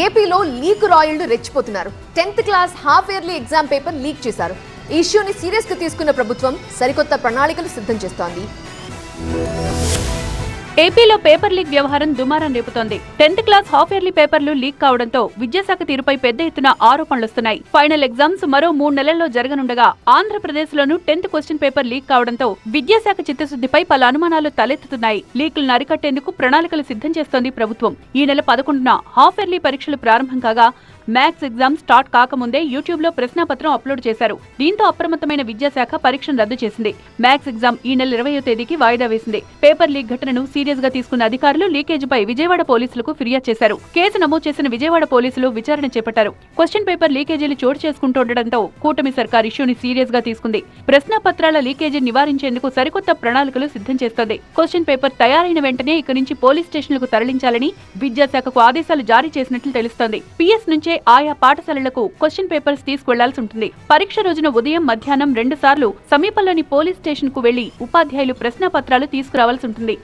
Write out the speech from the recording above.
ఏపీలో లీక్ రాయళ్లు రెచ్చిపోతున్నారు. 10th class half yearly exam paper leak చేశారు. ఈ ఇష్యూని సీరియస్ గా తీసుకున్న ప్రభుత్వం సరికొత్త ప్రణాళికలు సిద్ధం చేస్తోంది. ఏపీలో పేపర్ లీక్ వ్యవహారం దుమారం రేపుతోంది. 10th క్లాస్ హాఫ్ ఇయర్లీ పేపర్లు లీక్ కావడంతో విద్యాశాఖ తీరుపై పెద్ద ఎత్తున ఆరోపణలొస్తున్నాయి. ఫైనల్ ఎగ్జామ్స్ మరో 3 నెలల్లో జరగనుండగా ఆంధ్రప్రదేశ్ లోనూ 10th క్వశ్చన్ పేపర్ లీక్ కావడంతో విద్యాశాఖ చిత్తశుద్ధిపై పలు అనుమానాలు తలెత్తుతున్నాయి. లీకులను అరికట్టేందుకు ప్రణాళికలు సిద్ధం చేస్తోంది ప్రభుత్వం. ఈ నెల 11న హాఫ్ ఇయర్లీ పరీక్షలు ప్రారంభం కాగా మ్యాథ్స్ ఎగ్జామ్ స్టార్ట్ కాకముందే యూట్యూబ్ లో ప్రశ్నాపత్రం అప్లోడ్ చేశారు. దీంతో అప్రమత్తమైన విద్యాశాఖ పరీక్షను రద్దు చేసింది. మ్యాథ్స్ ఎగ్జామ్ ఈ నెల 20వ తేదీకి వాయిదా వేసింది. పేపర్ లీక్ ఘటనను సీరియస్ గా తీసుకున్న అధికారులు లీకేజీపై విజయవాడ పోలీసులకు ఫిర్యాదు చేశారు. కేసు నమోదు చేసిన విజయవాడ పోలీసులు విచారణ చేపట్టారు. క్వశ్చన్ పేపర్ లీకేజీలు చోటు చేసుకుంటుండటంతో కూటమి సర్కార్ ఇష్యూని సీరియస్ గా తీసుకుంది. ప్రశ్నాపత్రాల లీకేజీ నివారించేందుకు సరికొత్త ప్రణాళికలు సిద్ధం చేస్తోంది. క్వశ్చన్ పేపర్ తయారైన వెంటనే ఇక నుంచి పోలీస్ స్టేషన్లకు తరలించాలని విద్యాశాఖకు ఆదేశాలు జారీ చేసినట్లు తెలుస్తోంది. పిఎస్ నుంచే ఆయా పాఠశాలలకు క్వశ్చన్ పేపర్స్ తీసుకువెళ్లాల్సి ఉంటుంది. పరీక్ష రోజున ఉదయం, మధ్యాహ్నం 2 సార్లు సమీపంలోని పోలీస్ స్టేషన్ కు వెళ్లి ఉపాధ్యాయులు ప్రశ్నాపత్రాలు తీసుకురావాల్సి ఉంటుంది.